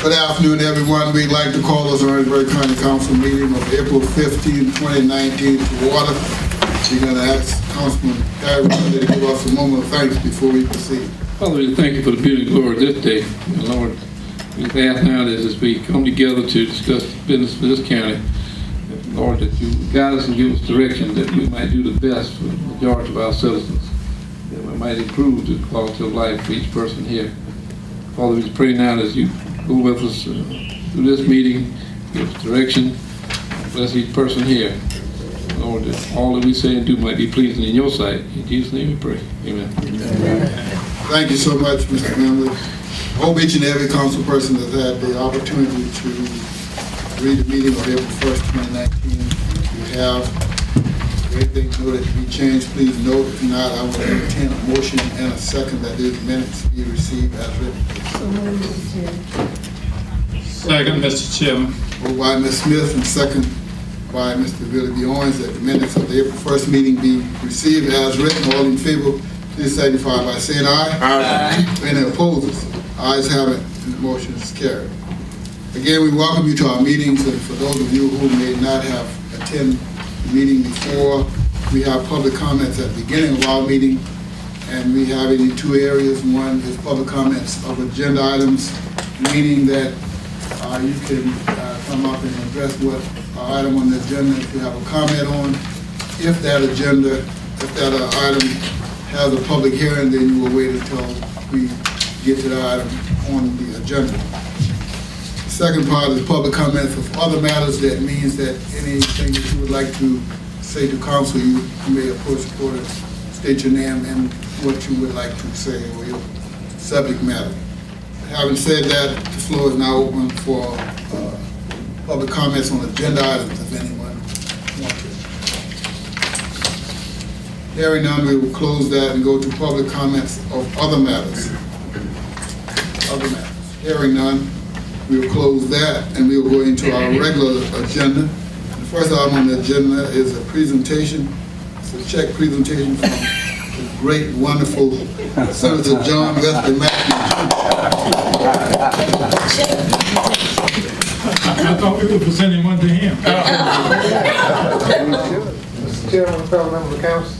Good afternoon, everyone. We'd like to call this Orangeburg County Council meeting of April 15, 2019 to order. We're going to ask Councilman Gary to give us a moment of thanks before we proceed. Father, we thank you for the beauty and glory of this day. And Lord, we ask now that as we come together to discuss business for this county, Lord, that you guide us and give us direction that we might do the best for the majority of our citizens, that we might improve the quality of life for each person here. Father, we pray now as you go with us through this meeting, give us direction, bless each person here. Lord, that all that we say and do might be pleasing in your sight. In Jesus' name we pray. Amen. Amen. Thank you so much, Mr. Member. I hope each and every council person has had the opportunity to read the meeting of April 1st, 2019. If you have anything noted to be changed, please note. If not, I will entertain a motion and a second that these minutes be received as written. Second, Mr. Chairman. Moved by Ms. Smith and second by Mr. Billy B. Owens that the minutes of the April 1st meeting be received as written. All in favor, please signify by saying aye. Aye. Any opposers? Ayes have it, and the motion is carried. Again, we welcome you to our meetings, and for those of you who may not have attended the meeting before, we have public comments at the beginning of our meeting, and we have it in two areas. One is public comments of agenda items, meaning that you can come up and address what item on the agenda if you have a comment on. If that item has a public hearing, then you will wait until we get to the item on the agenda. The second part is public comments of other matters. That means that anything that you would like to say to council, you may approach the board and state your name and what you would like to say or your subject matter. Having said that, the floor is now open for public comments on agenda items if anyone wants to. Hearing none, we will close that and go to public comments of other matters. Hearing none, we will close that and we will go into our regular agenda. The first item on the agenda is a presentation. It's a check presentation from the great, wonderful Senator John Wesley Matthews. I thought we were presenting one to him. Mr. Chairman, fellow members of the council,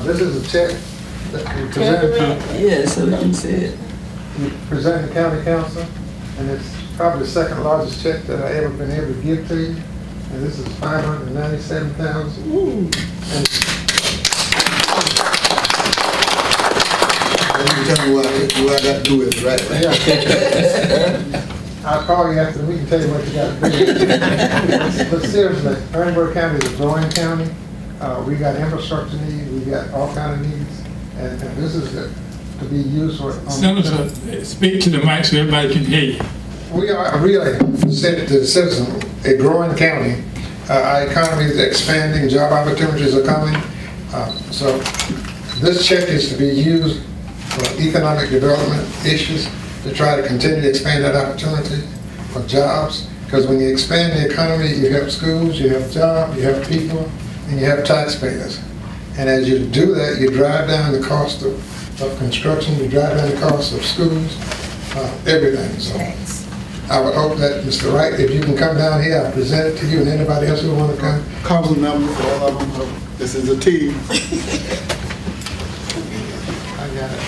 this is a check that we presented to. Yeah, so we can see it. We present the county council, and it's probably the second largest check that I ever been able to give to you. And this is $597,000. You tell me what I got to do with it, right? I'll call you after the meeting and tell you what you got to do. But seriously, Orangeburg County is a growing county. We got infrastructure needs, we got all kinds of needs, and this is to be used for. Senator, speak to the mic so everybody can hear you. We are really, said to the citizen, a growing county. Our economy is expanding, job opportunities are coming. So this check is to be used for economic development issues, to try to continue to expand that opportunity for jobs. Because when you expand the economy, you have schools, you have jobs, you have people, and you have taxpayers. And as you do that, you drive down the cost of construction, you drive down the cost of schools, everything. So I would hope that, Mr. Wright, if you can come down here, I'll present it to you and anybody else who want to come. Council members, all of them, this is a team. I got it.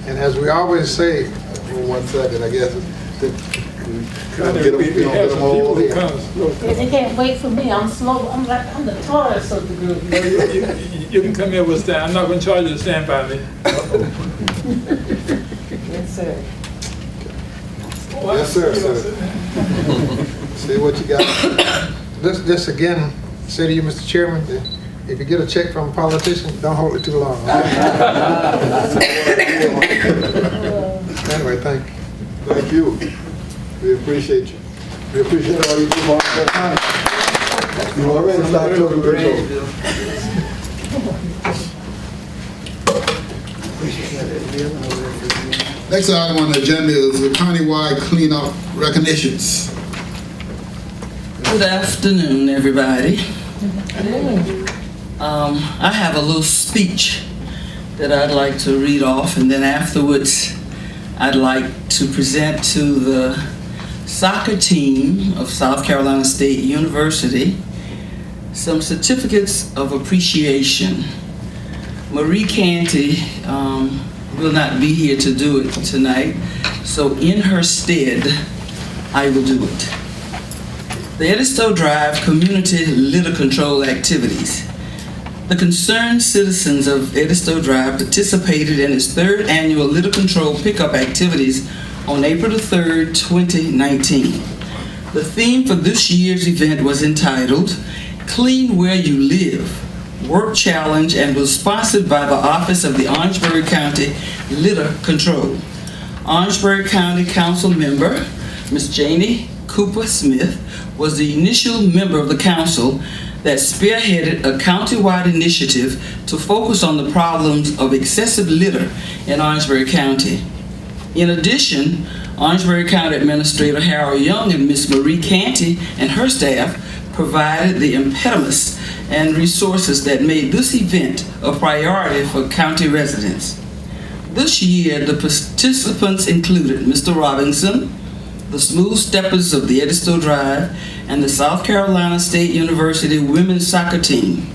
And as we always say, For 1 second, I guess. We have some people who comes. They can't wait for me. I'm slow. I'm the tourist of the group. You can come here with stand. I'm not going to charge you to stand by me. Yes, sir. Yes, sir. See what you got. this again, say to you, Mr. Chairman, if you get a check from a politician, don't hold it too long. Anyway, thank you. Thank you. We appreciate you. We appreciate all you do for our time. You already started to Next item on the agenda is the countywide cleanup recognitions. Good afternoon, everybody. I have a little speech that I'd like to read off, and then afterwards I'd like to present to the soccer team of South Carolina State University some certificates of appreciation. Marie Canty will not be here to do it tonight, so in her stead, I will do it. The Edisto Drive Community Litter Control Activities. The concerned citizens of Edisto Drive participated in its third annual litter control pickup activities on April the 3rd, 2019. The theme for this year's event was entitled Clean Where You Live, Work Challenge, and was sponsored by the Office of the Orangeburg County Litter Control. Orangeburg County Council member, Ms. Janie Cooper Smith, was the initial member of the council that spearheaded a countywide initiative to focus on the problems of excessive litter in Orangeburg County. In addition, Orangeburg County Administrator Harold Young and Ms. Marie Canty and her staff provided the impetus and resources that made this event a priority for county residents. This year, the participants included Mr. Robinson, the Smooth Steppers of the Edisto Drive, and the South Carolina State University women's soccer team.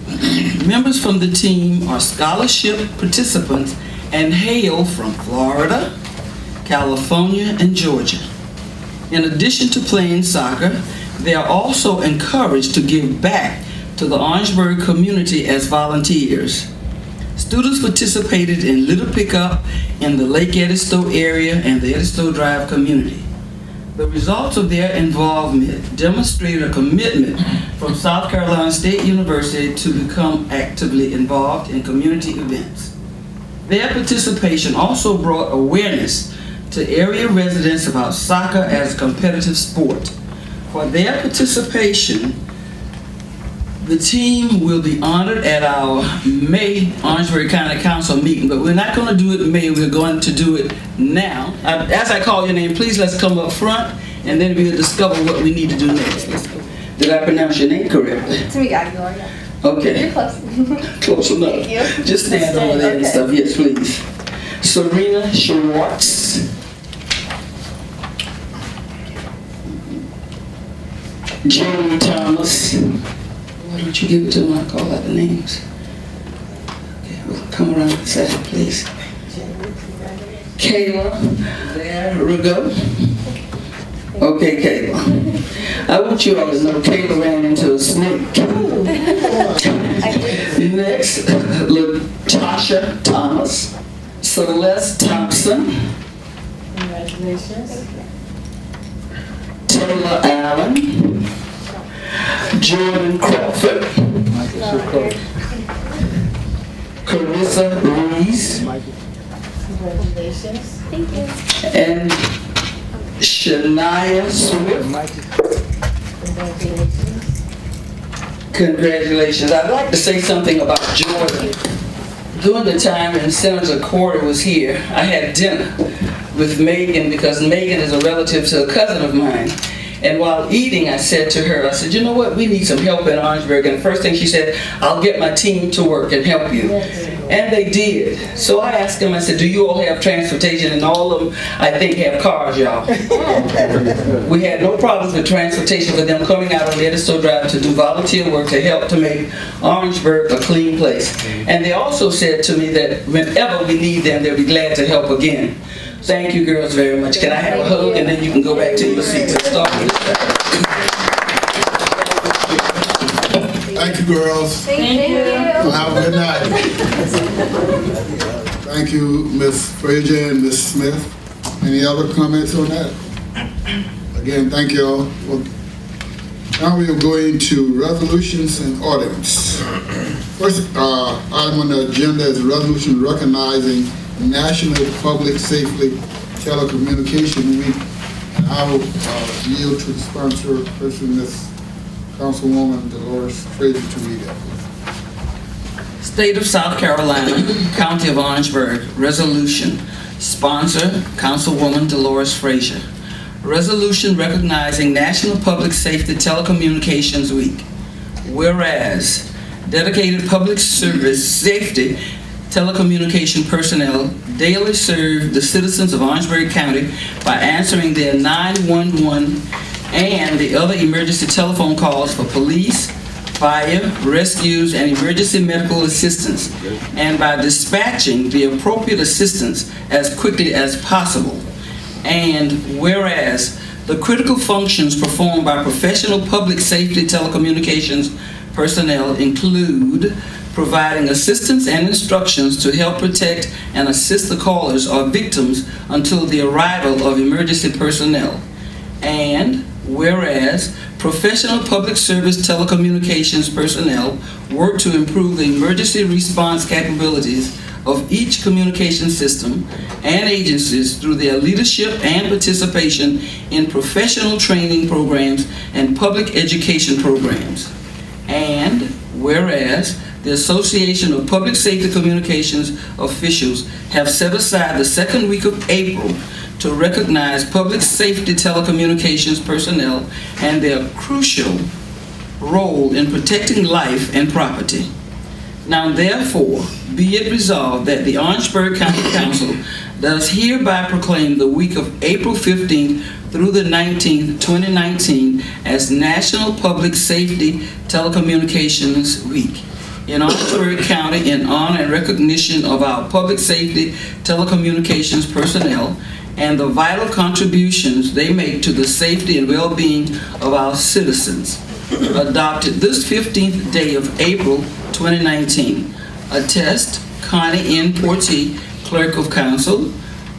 Members from the team are scholarship participants and hail from Florida, California, and Georgia. In addition to playing soccer, they are also encouraged to give back to the Orangeburg community as volunteers. Students participated in litter pickup in the Lake Edisto area and the Edisto Drive community. The results of their involvement demonstrated a commitment from South Carolina State University to become actively involved in community events. Their participation also brought awareness to area residents about soccer as a competitive sport. For their participation, the team will be honored at our May Orangeburg County Council meeting, but we're not going to do it in May, we're going to do it now. As I call your name, please let's come up front, and then we'll discover what we need to do next. Let's go. Did I pronounce your name correctly? Tamika Gloria. Okay. You're close. Close enough. Thank you. Just stand over there and stuff. Yes, please. Serena Schwartz. Jamie Thomas. Why don't you give it to him? I'll call out the names. Okay, we'll come around and say it, please. Kayla. There we go. Okay, Kayla. I want you all to know Kayla ran into a snake. Next, Latasha Thomas. Celeste Thompson. Congratulations. Taylor Allen. Jordan Crawford. Carissa Reese. Congratulations. Thank you. And Shania Swift. Congratulations. Congratulations. I'd like to say something about Jordan. During the time when Senator Corey was here, I had dinner with Megan because Megan is a relative to a cousin of mine. And while eating, I said to her, I said, you know what, we need some help in Orangeburg. And the first thing she said, I'll get my team to work and help you. And they did. So I asked them, I said, do you all have transportation? And all of them, I think, have cars, y'all. We had no problems with transportation for them coming out on the Edisto Drive to do volunteer work to help to make Orangeburg a clean place. And they also said to me that whenever we need them, they'll be glad to help again. Thank you, girls, very much. Can I have a hug, and then you can go back to your seats and start with this. Thank you, girls. Thank you. Well, have a good night. Thank you, Ms. Frazier and Ms. Smith. Any other comments on that? Again, thank you all. Well, now we are going to resolutions and ordinance. First item on the agenda is a resolution recognizing National Public Safety Telecommunication Week. And I will yield to the sponsor person, Ms. Councilwoman Dolores Frazier, to read that. State of South Carolina, County of Orangeburg, resolution. Sponsor, Councilwoman Dolores Frazier. Resolution recognizing National Public Safety Telecommunications Week. Whereas dedicated public service safety telecommunication personnel daily serve the citizens of Orangeburg County by answering their 911 and the other emergency telephone calls for police, fire, rescues, and emergency medical assistance, and by dispatching the appropriate assistance as quickly as possible. And whereas the critical functions performed by professional public safety telecommunications personnel include providing assistance and instructions to help protect and assist the callers or victims until the arrival of emergency personnel. And whereas professional public service telecommunications personnel work to improve the emergency response capabilities of each communication system and agencies through their leadership and participation in professional training programs and public education programs. And whereas the Association of Public Safety Communications Officials have set aside the second week of April to recognize public safety telecommunications personnel and their crucial role in protecting life and property. Now therefore, be it resolved that the Orangeburg County Council does hereby proclaim the week of April 15th through the 19th, 2019 as National Public Safety Telecommunications Week in Orangeburg County in honor and recognition of our public safety telecommunications personnel and the vital contributions they make to the safety and well-being of our citizens. Adopted this 15th day of April 2019. Attest, Connie N. Portie, Clerk of Council.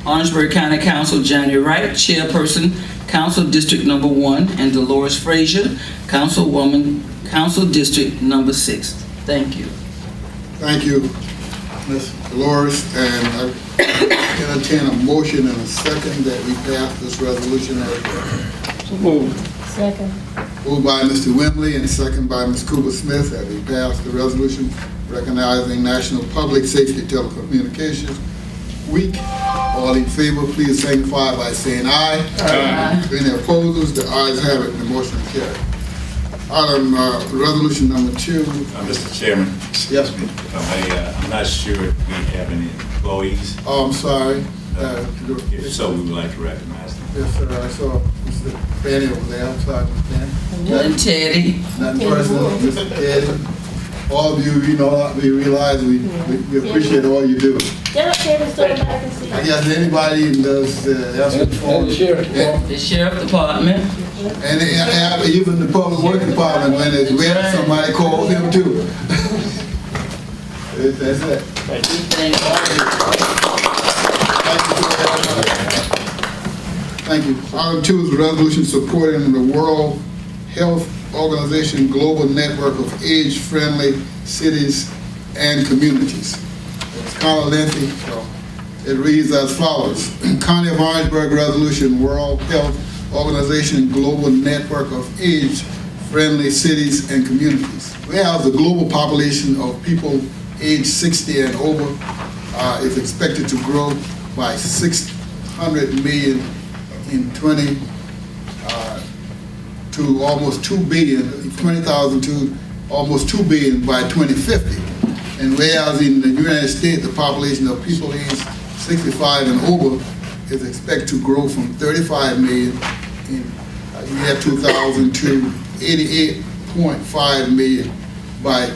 Orangeburg County Council, Johnny Wright, Chairperson, Council District Number 1, and Dolores Frazier, Councilwoman, Council District Number 6. Thank you. Thank you, Ms. Dolores, and I entertain a motion and a second that we pass this resolution. So moved. Second. Moved by Mr. Wimley and second by Ms. Cooper Smith that we pass the resolution recognizing National Public Safety Telecommunications Week. All in favor, please signify by saying aye. Aye. Any opposers? The ayes have it, the motion is carried. Item resolution number 2. Mr. Chairman, Yes, if I may, I'm not sure if we have any employees. oh, I'm sorry. If so, we would like to recognize them. Yes, sir, I saw Mr. Fanny over there. I'm sorry, Mr. Fanny. And Teddy. Nothing personal, Mr. Teddy. All of you, you know, we realize we appreciate all you do. Get up there and stand back and see. I guess anybody does answer the phone. The Sheriff Department. And even the Public Works Department, when it's wet, somebody calls him too. That's it. Thank you. Thank you. Item 2 is a resolution supporting the World Health Organization Global Network of Age-Friendly Cities and Communities. It's kind of lengthy, so it reads as follows. County of Orangeburg Resolution, World Health Organization Global Network of Age-Friendly Cities and Communities. Whereas the global population of people aged 60 and over is expected to grow by 600 million in 20 to almost 2 billion, 20,000 to almost 2 billion by 2050. And whereas in the United States, the population of people aged 65 and over is expected to grow from 35 million in year 2000 to 88.5 million by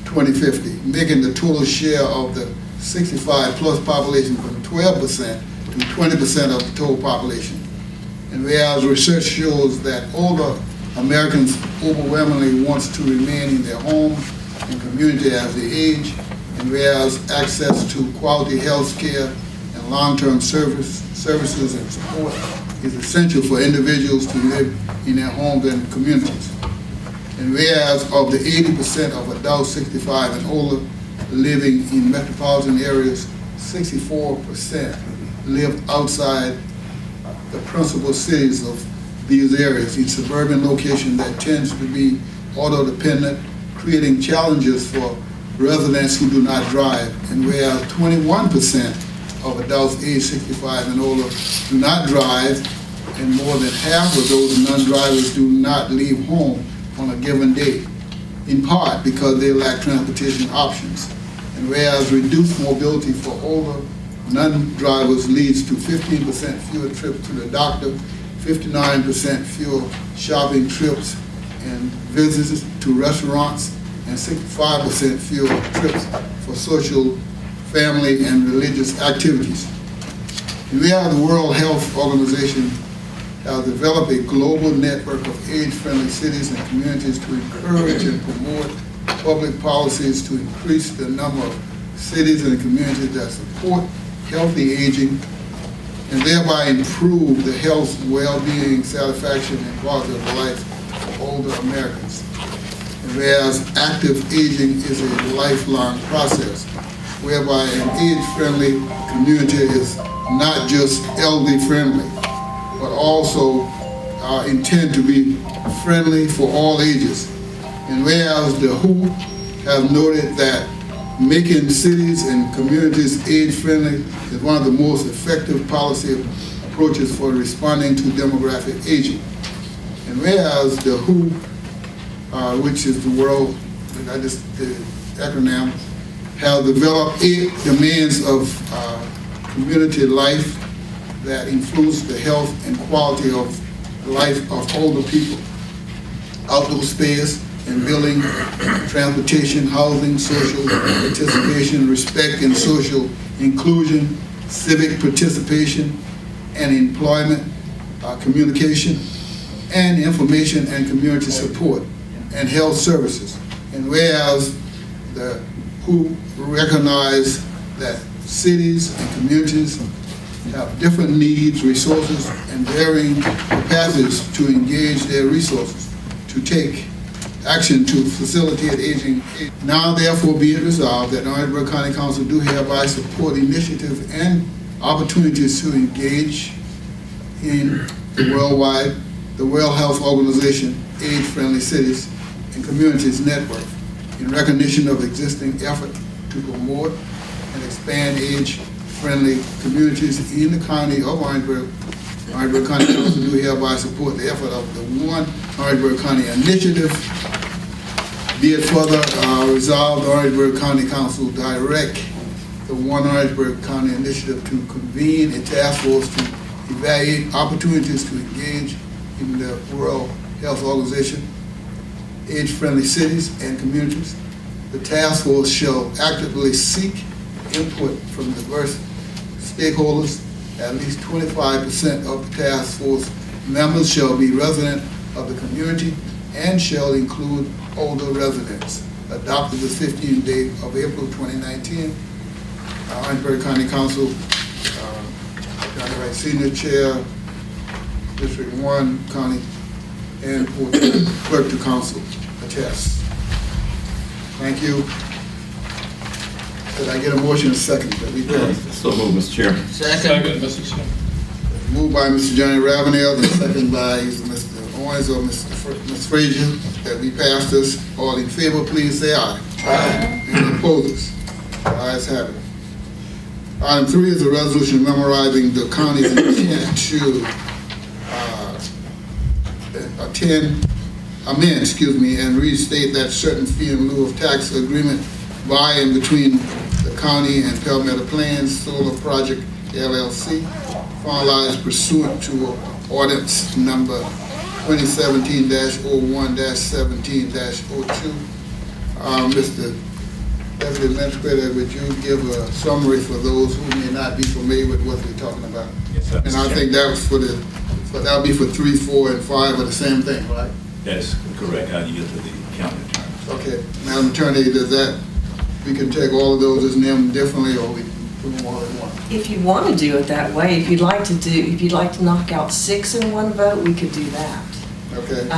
2050, making the total share of the 65 plus population from 12% to 20% of the total population. And whereas research shows that older Americans overwhelmingly wants to remain in their homes and community as they age, and whereas access to quality health care and long-term services and support is essential for individuals to live in their homes and communities. And whereas of the 80% of adults 65 and older living in metropolitan areas, 64% live outside the principal cities of these areas in suburban locations that tends to be auto-dependent, creating challenges for residents who do not drive. And whereas 21% of adults age 65 and older do not drive, and more than half of those non-drivers do not leave home on a given day. in part because they lack transportation options. And whereas reduced mobility for older non-drivers leads to 15% fewer trips to the doctor, 59% fewer shopping trips and visits to restaurants, and 65% fewer trips for social, family, and religious activities. And whereas the World Health Organization has developed a global network of age-friendly cities and communities to encourage and promote public policies to increase the number of cities and communities that support healthy aging and thereby improve the health, well-being, satisfaction, and quality of life for older Americans. And whereas active aging is a lifelong process, whereby an age-friendly community is not just elderly-friendly, but also intend to be friendly for all ages. And whereas the WHO have noted that making cities and communities age-friendly is one of the most effective policy approaches for responding to demographic aging. And whereas the WHO, which is the world, the acronym, have developed 8 demands of community life that influence the health and quality of life of older people: outdoor space and building, transportation, housing, social participation, respect and social inclusion, civic participation and employment, communication, and information and community support, and health services. And whereas the WHO recognize that cities and communities have different needs, resources, and varying capacities to engage their resources to take action to facilitate aging. Now therefore be it resolved that the Orangeburg County Council do hereby support initiatives and opportunities to engage in the World Health Organization Age-Friendly Cities and Communities Network in recognition of existing effort to promote and expand age-friendly communities in the county of Orangeburg. Orangeburg County Council do hereby support the effort of the One Orangeburg County Initiative. Be it further resolved, the Orangeburg County Council direct the One Orangeburg County Initiative to convene a task force to evaluate opportunities to engage in the World Health Organization age-friendly cities and communities. The task force shall actively seek input from diverse stakeholders. At least 25% of the task force members shall be resident of the community and shall include older residents. Adopted the 15th day of April 2019. Orangeburg County Council, County Vice Senior Chair, District 1 County, and Clerk to Council attest. Thank you. Did I get a motion and a second? So moved, Mr. Chair. Second, Mr. Chairman. Moved by Mr. Johnny Ravenel, and second by Mr. Owens or Ms. Frazier, that we pass this. All in favor, please say aye. Aye. Any opposers? The ayes have it. Item 3 is a resolution memorizing the county's intent to amend, and restate that certain fee in lieu of tax agreement by and between the county and Palmetto Plains Solar Project LLC, finalized pursuant to ordinance number 2017-01-17-02. Mr. Deputy Administrator, would you give a summary for those who may not be familiar with what we're talking about? Yes, sir. And I think that was that'll be for 3, 4, and 5 are the same thing, right? That's correct. I'll yield to the county attorney. Okay, Madam Attorney, does that, we can take all of those as named differently, or we put them all in one? If you want to do it that way, if you'd like to knock out 6 in one vote, we could do that. Okay.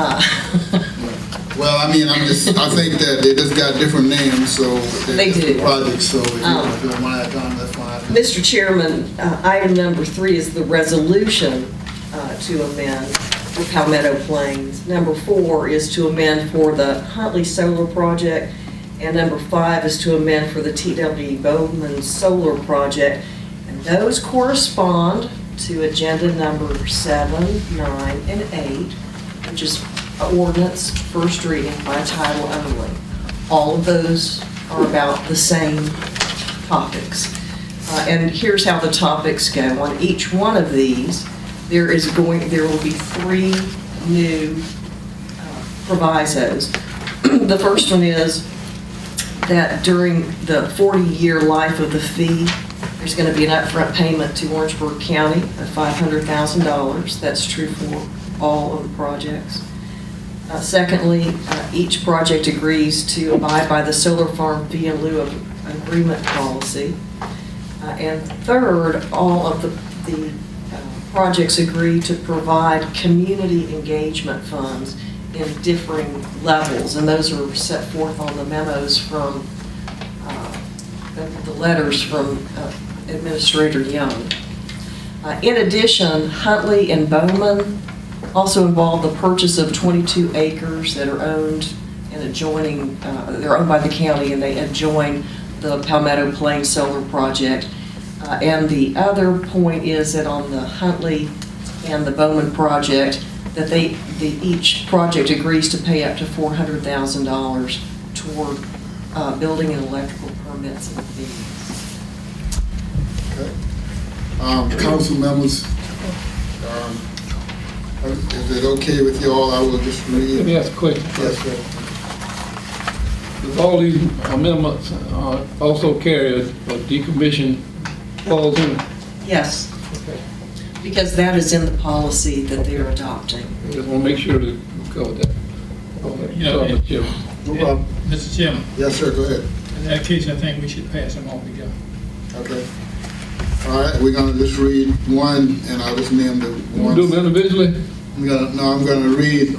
Well, I mean, I think that they just got different names, so. They do. Projects, so if you want to do them one at a time, that's fine. Mr. Chairman, item number 3 is the resolution to amend for Palmetto Plains. Number 4 is to amend for the Huntley Solar Project, and number 5 is to amend for the T.W. Bowman Solar Project. And those correspond to agenda number 7, 9, and 8, which is ordinance, first reading by title only. All of those are about the same topics. And here's how the topics go. On each one of these, there will be 3 new provisos. The first one is that during the 40-year life of the fee, there's going to be an upfront payment to Orangeburg County of $500,000. That's true for all of the projects. Secondly, each project agrees to abide by the solar farm fee in lieu of agreement policy. And third, all of the projects agree to provide community engagement funds in differing levels, and those are set forth on the memos from the letters from Administrator Young. In addition, Huntley and Bowman also involve the purchase of 22 acres that are owned and adjoining, they're owned by the county, and they adjoin the Palmetto Plains Solar Project. And the other point is that on the Huntley and the Bowman project, that each project agrees to pay up to $400,000 toward building and electrical permits and fees. Okay. Council members, is it okay with you all? I will just read. Let me ask a question. Yes, sir. Does all these amendments also carry a decommission clause in it? Yes, Okay. because that is in the policy that they're adopting. I just want to make sure that we cover that. Yeah, Sorry, Mr. Chairman. No problem. Mr. Chairman, Yes, sir, go ahead. in that case, I think we should pass them all together. Okay. All right, we're gonna just read one, and I'll just name the You ones. do them individually? I'm gonna read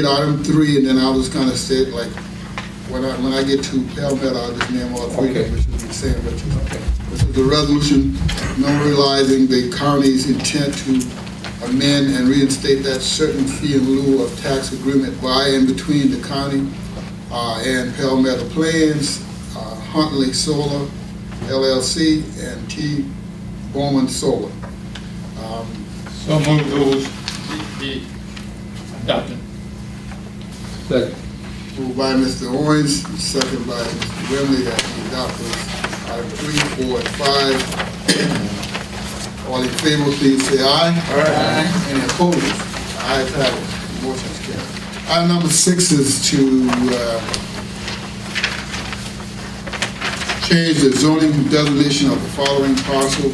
item 3, and then I'll just kind of say it like, when I get to Palmetto, I'll just name all 3 of them, which will be the same, which is, this is the resolution memorializing the county's intent to amend and reinstate that certain fee in lieu of tax agreement by and between the county and Palmetto Plains, Huntley Solar LLC, and T. Bowman Solar. So move those be adopted. Second. Moved by Mr. Orange, second by Mr. Wemley, that we adopt those item 3, 4, and 5. All in favor, please say aye. Aye. Any opposed? Ayes have it. Motion is carried. Item number 6 is to change the zoning designation of the following parcel.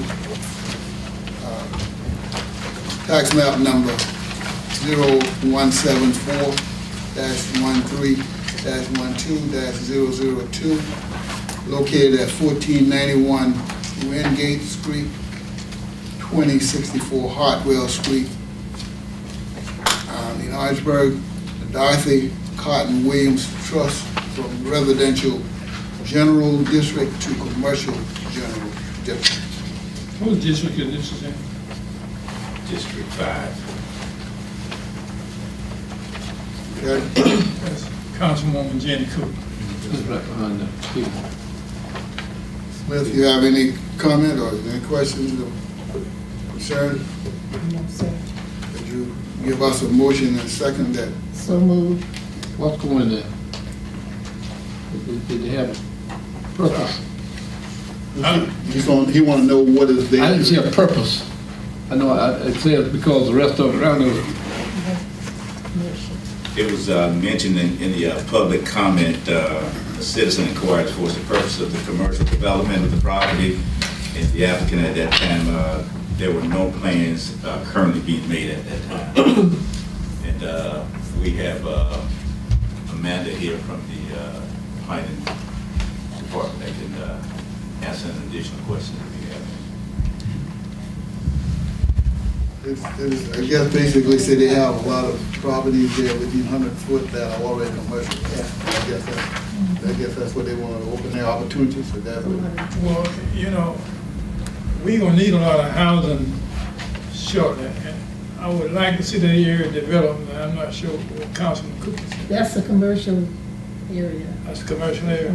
Tax map number 0174-13-12-002, located at 1491 Wingate Street, 2064 Hartwell Street, in Orangeburg. Dorothy Cotton Williams Trust from residential general district to commercial general district. What district is this in? District 5. Okay? That's Councilwoman Jenny Cook. That's right behind the speaker. Smith, you have any comment or any questions or concerns? No, sir. Could you give us a motion and second that? So moved. What's going there? Did they have a purpose? He want to know what is there. I didn't see a purpose. I know it says because the rest of it around there. It was mentioned in the public comment, a citizen inquired for the purpose of the commercial development of the property. And the applicant at that time, there were no plans currently being made at that time. And we have Amanda here from the planning department that can answer an additional question if you have any. I guess basically say they have a lot of properties there within 100 foot that are already commercial. I guess that's what they want to open their opportunities for that. Well, you know, we gonna need a lot of housing shortly. And I would like to see that area developed. I'm not sure what Councilman Cook is. That's a commercial area. That's a commercial area.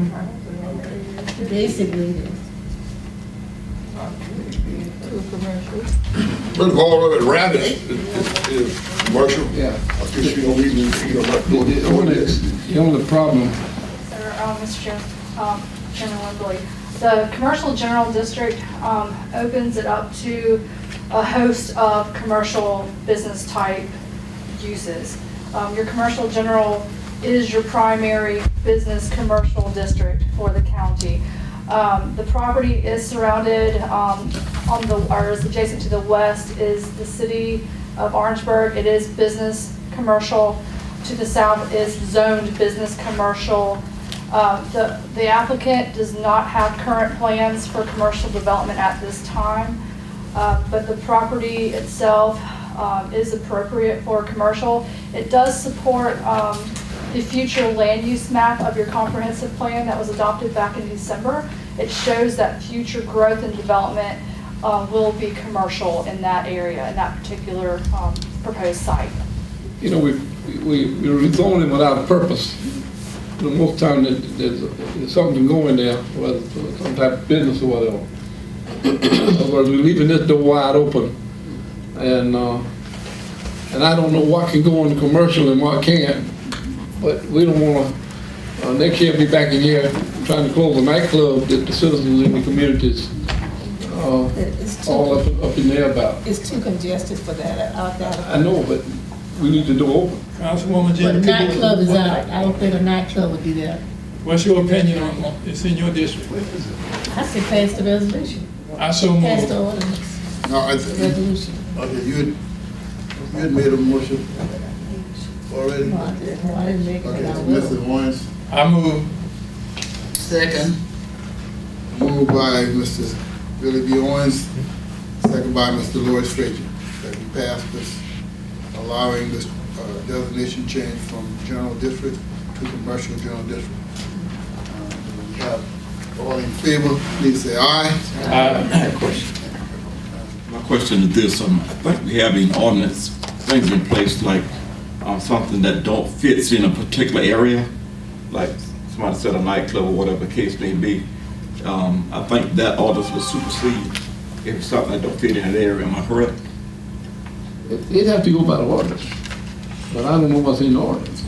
Basically, it is. to commercial. But if all of it around it is commercial, Yeah. I guess you don't even, not doing this. The only problem, Sir, Mr. Chairman Wembley, the commercial general district opens it up to a host of commercial business type uses. Your commercial general is your primary business commercial district for the county. The property is surrounded or is adjacent to the west is the city of Orangeburg. It is business commercial. To the south is zoned business commercial. The applicant does not have current plans for commercial development at this time, but the property itself is appropriate for commercial. It does support the future land use map of your comprehensive plan that was adopted back in December. It shows that future growth and development will be commercial in that area, in that particular proposed site. you know, we're rezoning without a purpose. You know, most time there's something going there, whether it's some type of business or whatever. In other words, we're leaving this door wide open, and I don't know what can go in the commercial and what can't, but we don't want to, next year be back in here trying to close a nightclub that the citizens in the communities all up in there about. It's too congested for that out there. I know, but we need the door open. Councilwoman But Jenny. the nightclub is out. I don't think a nightclub would be there. What's your opinion on it? It's in your district. I say pass the resolution. I so Pass the move. ordinance, No, I the think, resolution. okay, you had made a motion already? No, I didn't make it, Okay, but I so will. Mr. Owens, I move. Second. moved by Mr. Billy B. Owens, second by Mr. Lawrence Frazier, that we pass this, allowing this designation change from general district to commercial general district. We have all in favor, please say aye. I have a question. My question is this, I think we have in ordinance things in place like something that don't fits in a particular area, like somebody said a nightclub or whatever the case may be. I think that ordinance will supersede if it's something that don't fit in that area, am I correct? It'd have to go by the ordinance, but I don't know what's in the ordinance.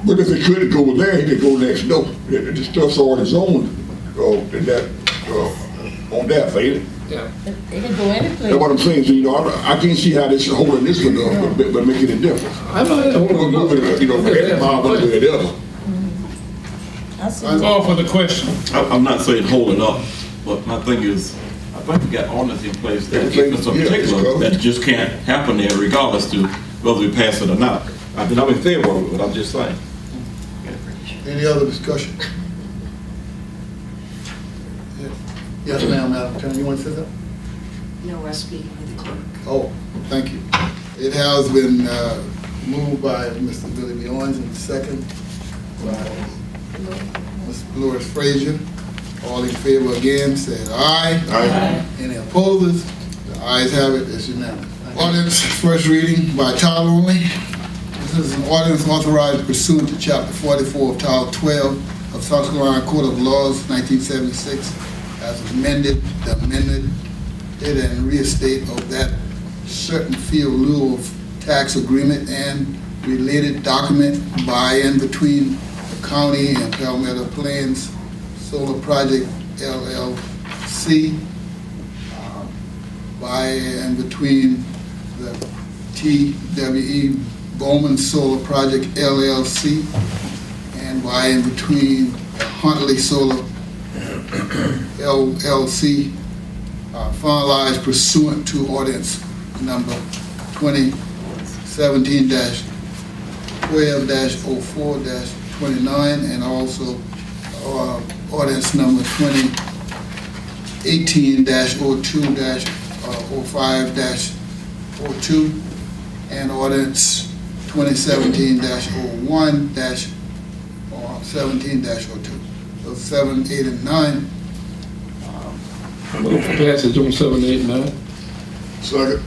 But if it couldn't go there, he could go next door. The stuff's on his own, on that, ain't it? Yeah. They can go any That's what place. I'm saying, so, I can't see how this holding this one up, but making a difference. I'm not From that power to the other. I see. Call for the question. I'm not saying hold it up, but my thing is, I think we got ordinance in place that if it's a Yeah, it's particular, covered. that just can't happen there regardless to whether we pass it or not. I mean, I'm in favor of it, but I'm just saying. Any other discussion? Yes, ma'am, Madam Attorney, you want to say something? No, I speak with the clerk. Oh, thank you. It has been moved by Mr. Billy B. Owens and second by Mr. Lawrence Frazier. All in favor again, say aye. Aye. Any opposers? The ayes have it, it's unanimous. Ordinance, first reading by title only. This is an ordinance authorized pursuant to Chapter 44 of Title 12 of South Carolina Code of Laws, 1976, as amended, the amended, it and reinstate of that certain fee in lieu of tax agreement and related document by and between the county and Palmetto Plains Solar Project LLC, by and between the TWE Bowman Solar Project LLC, and by and between Huntley Solar LLC, finalized pursuant to ordinance number 2017-12-04-29, and also ordinance number 2018-02-05-02, and ordinance 2017-01-17-02. So 7, 8, and 9. I'm gonna passage on 7, 8, 9. Second.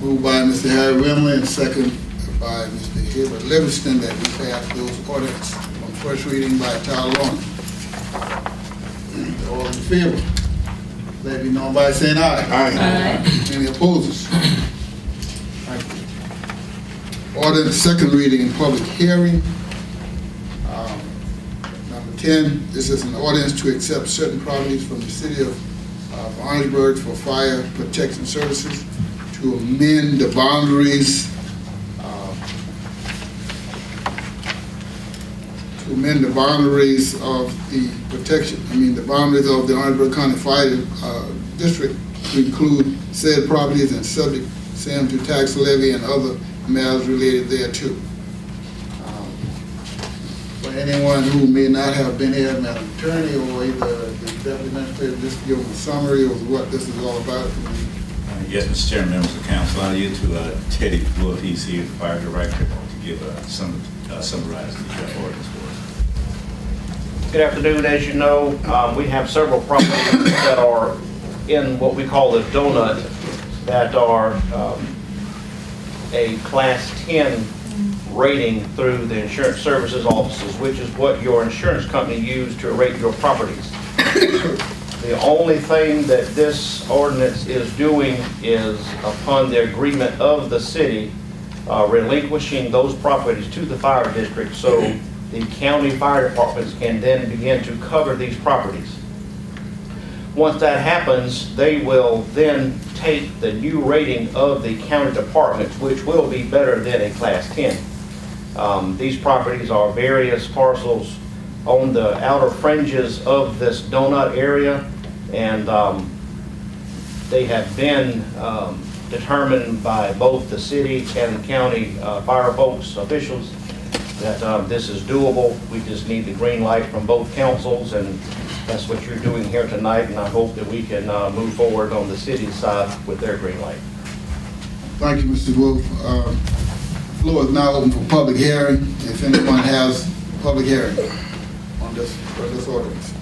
Moved by Mr. Harry Wimley and second by Mr. Hibbert Livingston that we pass those ordinance on first reading by title only. All in favor? let it be known by saying aye. Aye. Any opposers? Thank you. Order the second reading in public hearing. Number 10, this is an ordinance to accept certain properties from the city of Orangeburg for fire protection services, to amend the boundaries of the protection, the boundaries of the Orangeburg County Fire District to include said properties and subject same to tax levy and other matters related thereto. For anyone who may not have been here, Madam Attorney, or either the Deputy Administrator, just give them a summary of what this is all about. Yes, Mr. Chairman, members of the council, I yield to Teddy Wood, he's here, the fire director, to give summarize the ordinance for us. Good afternoon. As you know, we have several properties that are in what we call the donut that are a Class 10 rating through the insurance services offices, which is what your insurance company used to rate your properties. The only thing that this ordinance is doing is, upon the agreement of the city, relinquishing those properties to the fire district so the county fire departments can then begin to cover these properties. Once that happens, they will then take the new rating of the county departments, which will be better than a Class 10. These properties are various parcels on the outer fringes of this donut area, and they have been determined by both the city and the county fire folks, officials, that this is doable. We just need the green light from both councils, and that's what you're doing here tonight, and I hope that we can move forward on the city's side with their green light. Thank you, Mr. Wolf. Floor is now open for public hearing. If anyone has public hearing on this ordinance.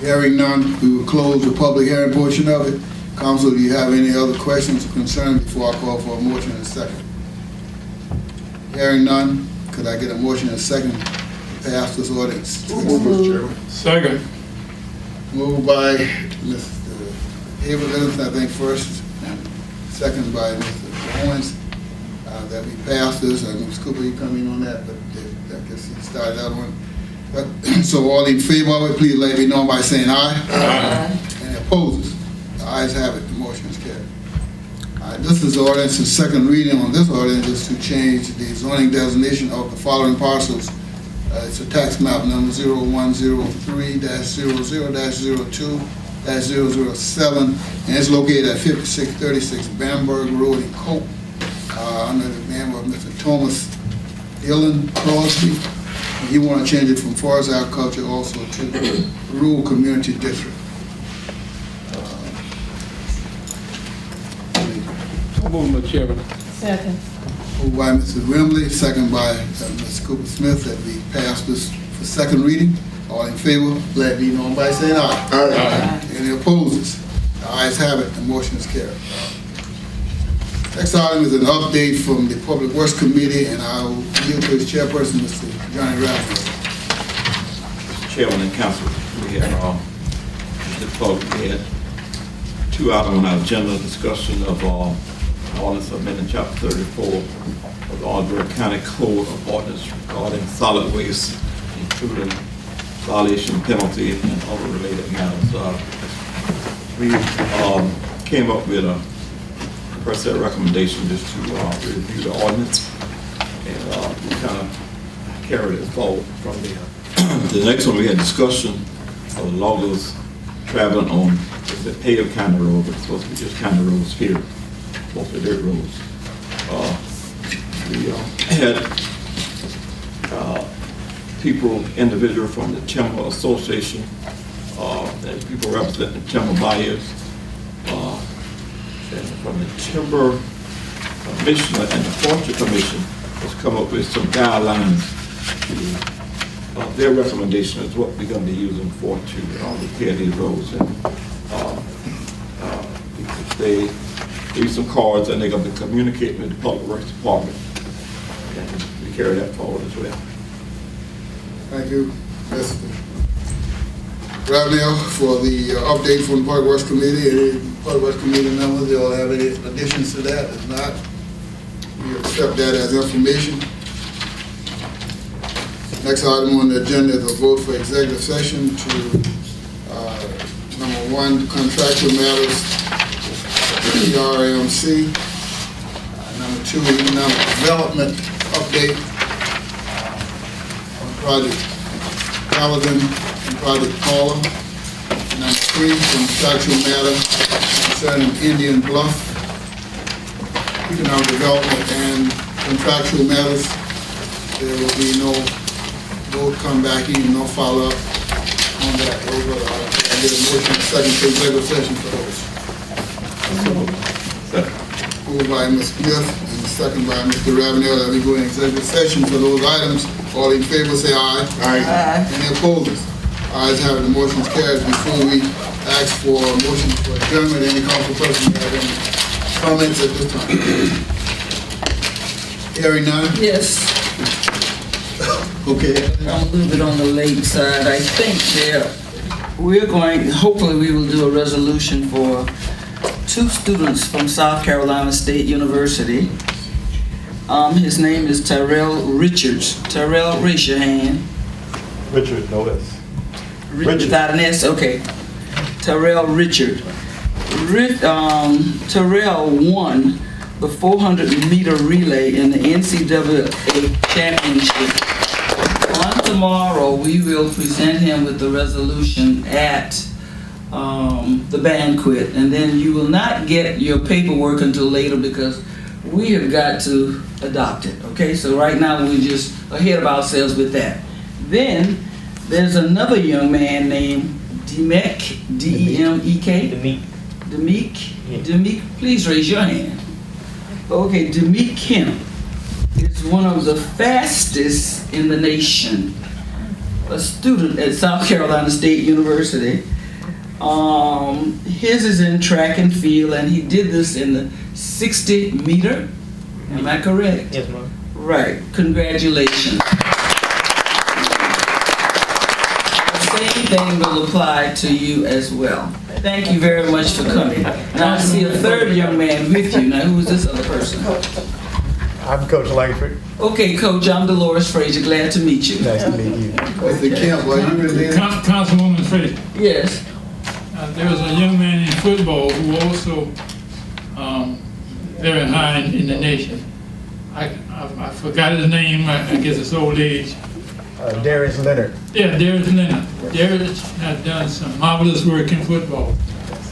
Hearing none, we will close the public hearing portion of it. Council, do you have any other questions or concerns before I call for a motion in a second? Hearing none, could I get a motion in a second to pass this ordinance? Mr. Chairman. Second. Moved by Mr. Haberlin, I think first, and second by Mr. Owens, that we pass this. I know Ms. Cooper, you come in on that, but I guess he started that one. But, so all in favor of it, please let it be known by saying aye. Aye. Any opposers? The ayes have it, the motion is carried. This is the ordinance, the second reading on this ordinance is to change the zoning designation of the following parcels. It's a tax map number 0103-00-02-007, and it's located at 5636 Bamberg Road in Cope, under the name of Mr. Thomas Dylan Crosby. And you want to change it from forest agriculture also to rural community district. Move, Mr. Chairman. Second. Moved by Mrs. Wembley, second by Ms. Cooper Smith, that we pass this for second reading. All in favor, let it be known by saying aye. Aye. Any opposers? The ayes have it, the motion is carried. Next item is an update from the Public Works Committee, and I will yield to its chairperson, Mr. Johnny Raffles. Mr. Chairman and Council, we had two items on our agenda: discussion of ordinance amending Chapter 34 of the Orangeburg County Code of Ordinance regarding solid waste, including violation penalty and other related matters. We came up with a per se recommendation just to review the ordinance, and we kind of carried it forward from there. The next one, we had discussion of loggers traveling on the paved county road, but it's supposed to be just county roads here, mostly dirt roads. We had people, individual from the Timber Association, and people representing the timber buyers, and from the Timber Commissioner and the Forestry Commission has come up with some guidelines. Their recommendation is what we're going to be using for to repair these roads. And they use some cards, and they're going to be communicating with the Public Works Department, and we carry that forward as well. Thank you, Mr. Ravenel for the update from the Public Works Committee. Any Public Works Committee members, y'all have any additions to that? If not, we accept that as information. Next item on the agenda is a vote for executive session to, number one, contractual matters, PRMC. Number two, economic development update on Project Paladin and Project Paula. Number three, contractual matter concerning Indian Bluff. Economic development and contractual matters. There will be no vote come back in, no follow-up on that. Those are, I get a motion second to executive session for those. Moved by Ms. Smith and second by Mr. Ravenel that we go in executive session for those items. All in favor say aye. Aye. Any opposers? Ayes have it, the motion is carried. Before we ask for a motion for adjournment, any council person have any comments at this time? Hearing none? Yes. Okay. I'm a little bit on the late side. I think we're going, hopefully we will do a resolution for 2 students from South Carolina State University. His name is Tyrell Richards. Tyrell, raise your hand. Richard, no S. Richard. Without an S, okay. Tyrell Richard. Tyrell won the 400-meter relay in the NCAA championship. On tomorrow, we will present him with the resolution at the banquet, and then you will not get your paperwork until later because we have got to adopt it, okay? So right now, we're just ahead of ourselves with that. Then, there's another young man named Demek, D-E-M-E-K? Demek, please raise your hand. Okay, Demek Kemp is one of the fastest in the nation. A student at South Carolina State University. His is in track and field, and he did this in the 60-meter. Am I correct? Yes, ma'am. Right. Congratulations. The same thing will apply to you as well. Thank you very much for coming. Now I see a third young man with you. Now who is this other person? I'm Coach Langford. Okay, Coach, I'm Dolores Frazier. Glad to meet you. Nice to meet you. Mr. Kemp, are you related? Councilwoman Frazier, Yes. there was a young man in football who also very high in the nation. I forgot his name. I guess it's old age. Darius Leonard. Yeah, Darius Leonard. Darius has done some marvelous work in football.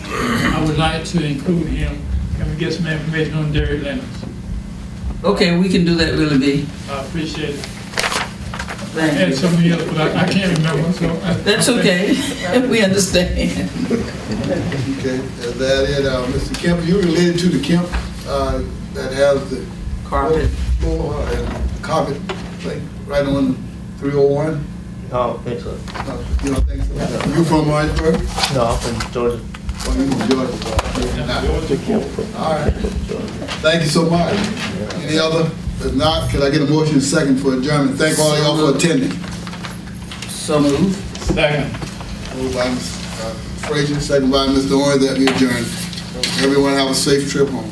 I would like to include him. Can we get some information on Darius Leonard? Okay, we can do that, Willie B. I appreciate it. I Thank had you. something else, but I can't remember. So That's okay. We understand. Okay, is that it? Mr. Kemp, you related to the Kemp that has the Carpet. floor and carpet thing right on 301? I don't think so. You don't think so? You from Orangeburg? No, I'm from Georgia. Or you from Georgia? All right. Thank you so much. Any other? If not, could I get a motion second for adjournment? Thank all of y'all for attending. So moved. second. Moved by Ms. Frazier, second by Mr. Orange, that we adjourn. Everyone have a safe trip home.